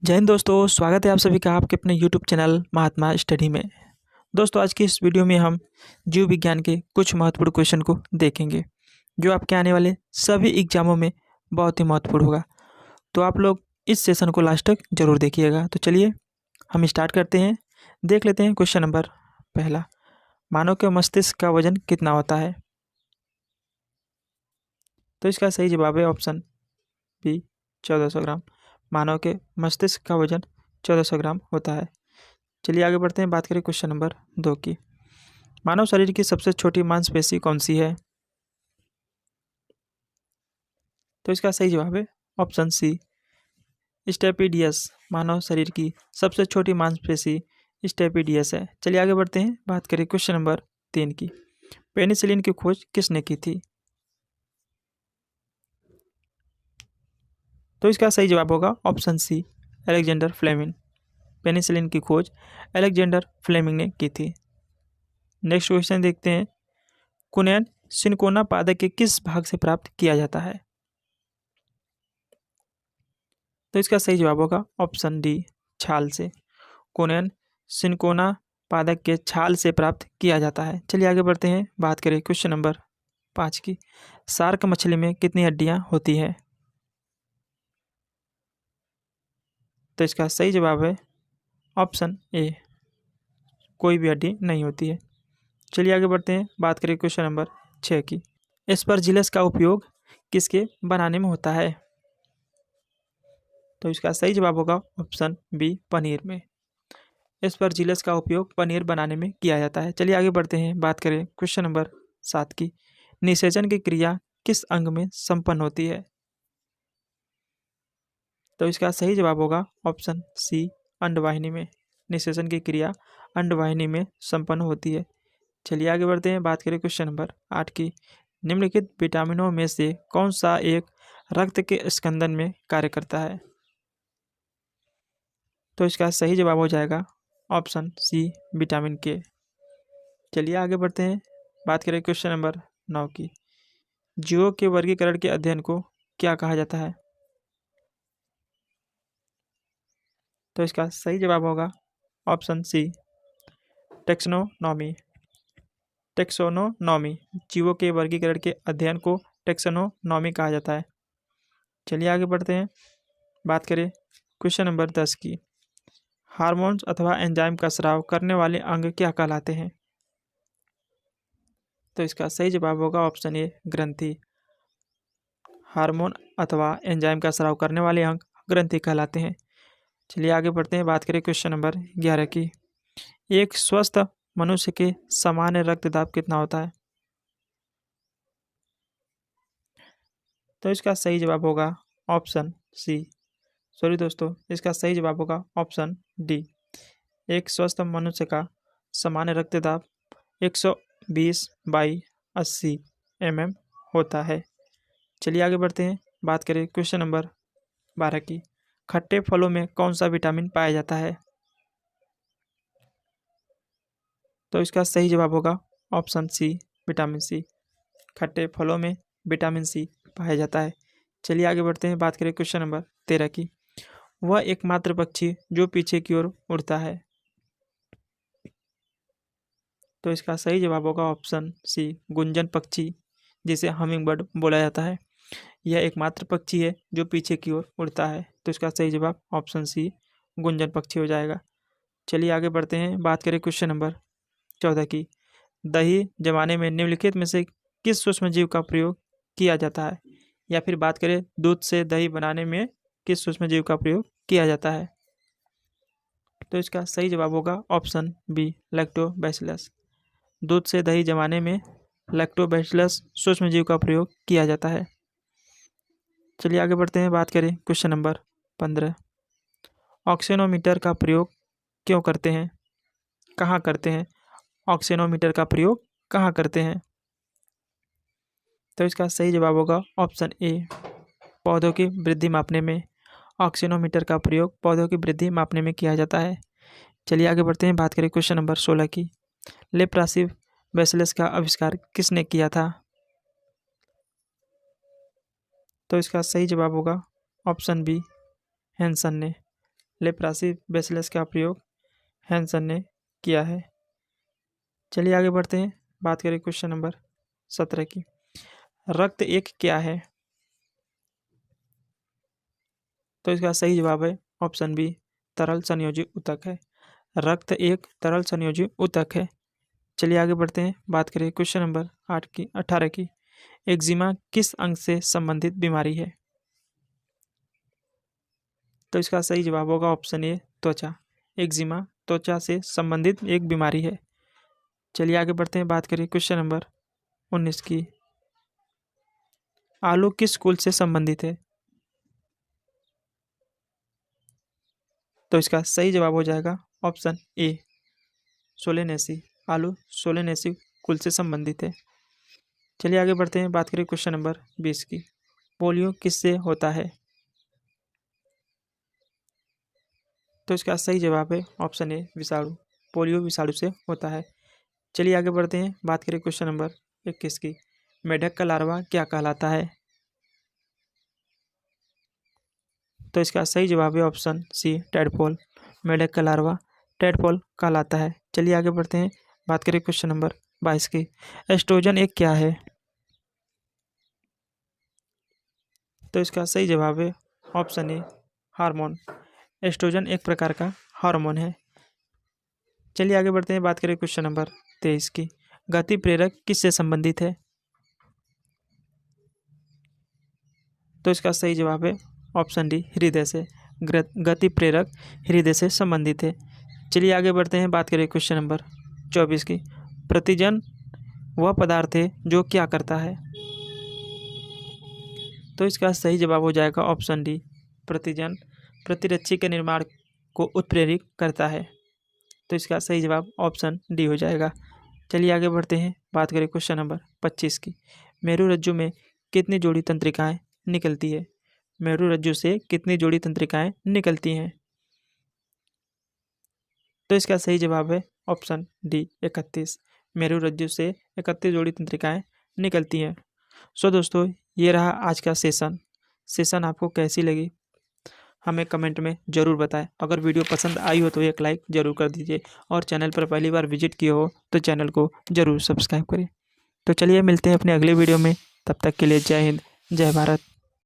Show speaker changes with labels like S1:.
S1: जय हिंद दोस्तों, स्वागत है आप सभी का आपके अपने यूट्यूब चैनल महात्मा स्टडी में। दोस्तों, आज की इस वीडियो में हम जीव विज्ञान के कुछ महत्वपूर्ण क्वेश्चन को देखेंगे जो आपके आने वाले सभी एग्जामों में बहुत ही महत्वपूर्ण होगा। तो आप लोग इस सेशन को लास्ट तक जरूर देखिएगा। तो चलिए हम स्टार्ट करते हैं। देख लेते हैं क्वेश्चन नंबर पहला। मानव के मस्तिष्क का वजन कितना होता है? तो इसका सही जवाब है ऑप्शन बी, 1400 ग्राम। मानव के मस्तिष्क का वजन 1400 ग्राम होता है। चलिए आगे बढ़ते हैं, बात करें क्वेश्चन नंबर 2 की। मानव शरीर की सबसे छोटी मांसपेशी कौन सी है? तो इसका सही जवाब है ऑप्शन सी, स्टेपिडियस। मानव शरीर की सबसे छोटी मांसपेशी स्टेपिडियस है। चलिए आगे बढ़ते हैं, बात करें क्वेश्चन नंबर 3 की। पेनिसिलिन की खोज किसने की थी? तो इसका सही जवाब होगा option C, Alexander Fleming. Penicillin की खोज अलेक्जेंडर फ्लेमिंग ने की थी। नेक्स्ट क्वेश्चन देखते हैं। कुनैन सिनकोना पादप के किस भाग से प्राप्त किया जाता है? तो इसका सही जवाब होगा ऑप्शन डी, छाल से। कुनैन सिनकोना पादप के छाल से प्राप्त किया जाता है। चलिए आगे बढ़ते हैं, बात करें क्वेश्चन नंबर 5 की। शार्क मछली में कितनी हड्डियां होती है? तो इसका सही जवाब है ऑप्शन ए, कोई भी हड्डी नहीं होती है। चलिए आगे बढ़ते हैं, बात करें क्वेश्चन नंबर 6 की। एस्परजिलस का उपयोग किसके बनाने में होता है? तो इसका सही जवाब होगा ऑप्शन बी, पनीर में। एस्परजिलस का उपयोग पनीर बनाने में किया जाता है। चलिए आगे बढ़ते हैं, बात करें क्वेश्चन नंबर 7 की। निषेचन की क्रिया किस अंग में संपन्न होती है? तो इसका सही जवाब होगा ऑप्शन सी, अंडवाहिनी में। निषेचन की क्रिया अंडवाहिनी में संपन्न होती है। चलिए आगे बढ़ते हैं, बात करें क्वेश्चन नंबर 8 की। निम्नलिखित विटामिनों में से कौन सा एक रक्त के स्कंदन में कार्य करता है? तो इसका सही जवाब हो जाएगा ऑप्शन सी, विटामिन के। चलिए आगे बढ़ते हैं, बात करें क्वेश्चन नंबर 9 की। जीवों के वर्गीकरण के अध्ययन को क्या कहा जाता है? तो इसका सही जवाब होगा ऑप्शन सी, टेक्सोनोमी। टेक्सोनोमी, जीवों के वर्गीकरण के अध्ययन को टेक्सोनोमी कहा जाता है। चलिए आगे बढ़ते हैं, बात करें क्वेश्चन नंबर 10 की। हार्मोन्स अथवा एंजाइम का स्राव करने वाले अंग क्या कहलाते हैं? तो इसका सही जवाब होगा ऑप्शन ए, ग्रंथि। हार्मोन अथवा एंजाइम का स्राव करने वाले अंग ग्रंथि कहलाते हैं। चलिए आगे बढ़ते हैं, बात करें क्वेश्चन नंबर 11 की। एक स्वस्थ मनुष्य के सामान्य रक्तदाब कितना होता है? तो इसका सही जवाब होगा ऑप्शन सी, सॉरी दोस्तों, इसका सही जवाब होगा ऑप्शन डी। एक स्वस्थ मनुष्य का सामान्य रक्तदाब 120/80 mm होता है। चलिए आगे बढ़ते हैं, बात करें क्वेश्चन नंबर 12 की। खट्टे फलों में कौन सा विटामिन पाया जाता है? तो इसका सही जवाब होगा ऑप्शन सी, विटामिन सी। खट्टे फलों में विटामिन सी पाया जाता है। चलिए आगे बढ़ते हैं, बात करें क्वेश्चन नंबर 13 की। वह एकमात्र पक्षी जो पीछे की ओर उड़ता है? तो इसका सही जवाब होगा ऑप्शन सी, गुंजन पक्षी, जिसे हमिंग बर्ड बोला जाता है। यह एकमात्र पक्षी है जो पीछे की ओर उड़ता है। तो इसका सही जवाब ऑप्शन सी, गुंजन पक्षी हो जाएगा। चलिए आगे बढ़ते हैं, बात करें क्वेश्चन नंबर 14 की। दही जमाने में निम्नलिखित में से किस सूक्ष्म जीव का प्रयोग किया जाता है? या फिर बात करें दूध से दही बनाने में किस सूक्ष्म जीव का प्रयोग किया जाता है? तो इसका सही जवाब होगा ऑप्शन बी, लैक्टोबैसिलस। दूध से दही जमाने में लैक्टोबैसिलस सूक्ष्म जीव का प्रयोग किया जाता है। चलिए आगे बढ़ते हैं, बात करें क्वेश्चन नंबर 15। ऑक्सीनोमीटर का प्रयोग क्यों करते हैं? कहाँ करते हैं? ऑक्सीनोमीटर का प्रयोग कहाँ करते हैं? तो इसका सही जवाब होगा ऑप्शन ए, पौधों की वृद्धि मापने में। ऑक्सीनोमीटर का प्रयोग पौधों की वृद्धि मापने में किया जाता है। चलिए आगे बढ़ते हैं, बात करें क्वेश्चन नंबर 16 की। लेप्रासिव बैसिलस का आविष्कार किसने किया था? तो इसका सही जवाब होगा ऑप्शन बी, हैंसन ने। लेप्रासी बेसिलस का प्रयोग हैंसन ने किया है। चलिए आगे बढ़ते हैं, बात करें क्वेश्चन नंबर 17 की। रक्त एक क्या है? तो इसका सही जवाब है ऑप्शन बी, तरल संयोजी ऊतक है। रक्त एक तरल संयोजी ऊतक है। चलिए आगे बढ़ते हैं, बात करें क्वेश्चन नंबर 18 की। एक्जिमा किस अंग से संबंधित बीमारी है? तो इसका सही जवाब होगा ऑप्शन ए, त्वचा। एक्जिमा त्वचा से संबंधित एक बीमारी है। चलिए आगे बढ़ते हैं, बात करें क्वेश्चन नंबर 19 की। आलू किस कुल से संबंधित है? तो इसका सही जवाब हो जाएगा ऑप्शन ए, सोलेनेसी। आलू सोलेनेसी कुल से संबंधित है। चलिए आगे बढ़ते हैं, बात करें क्वेश्चन नंबर 20 की। पोलियो किससे होता है? तो इसका सही जवाब है ऑप्शन ए, विषाणु। पोलियो विषाणु से होता है। चलिए आगे बढ़ते हैं, बात करें क्वेश्चन नंबर 21 की। मेढक का लार्वा क्या कहलाता है? तो इसका सही जवाब है ऑप्शन सी, टेडपोल। मेढक का लार्वा टेडपोल कहलाता है। चलिए आगे बढ़ते हैं, बात करें क्वेश्चन नंबर 22 की। एस्ट्रोजन एक क्या है? तो इसका सही जवाब है ऑप्शन ए, हार्मोन। एस्ट्रोजन एक प्रकार का हार्मोन है। चलिए आगे बढ़ते हैं, बात करें क्वेश्चन नंबर 23 की। गति प्रेरक किससे संबंधित है? तो इसका सही जवाब है ऑप्शन डी, हृदय से। गति प्रेरक हृदय से संबंधित है। चलिए आगे बढ़ते हैं, बात करें क्वेश्चन नंबर 24 की। प्रतिजन वह पदार्थ है जो क्या करता है? तो इसका सही जवाब हो जाएगा ऑप्शन डी, प्रतिजन प्रतिरक्षी के निर्माण को उत्प्रेरित करता है। तो इसका सही जवाब ऑप्शन डी हो जाएगा। चलिए आगे बढ़ते हैं, बात करें क्वेश्चन नंबर 25 की। मेरुरज्जु में कितनी जोड़ी तंत्रिकाएं निकलती है? मेरुरज्जु से कितनी जोड़ी तंत्रिकाएं निकलती हैं? तो इसका सही जवाब है ऑप्शन डी, 31। मेरुरज्जु से 31 जोड़ी तंत्रिकाएं निकलती हैं। सो दोस्तों, ये रहा आज का सेशन आपको कैसी लगी हमें कमेंट में ज़रूर बताएं। अगर वीडियो पसंद आई हो तो एक लाइक ज़रूर कर दीजिए, और चैनल पर पहली बार विजिट किए हो तो चैनल को ज़रूर सब्सक्राइब करें। तो चलिए मिलते हैं अपने अगले वीडियो में, तब तक के लिए जय हिंद, जय भारत।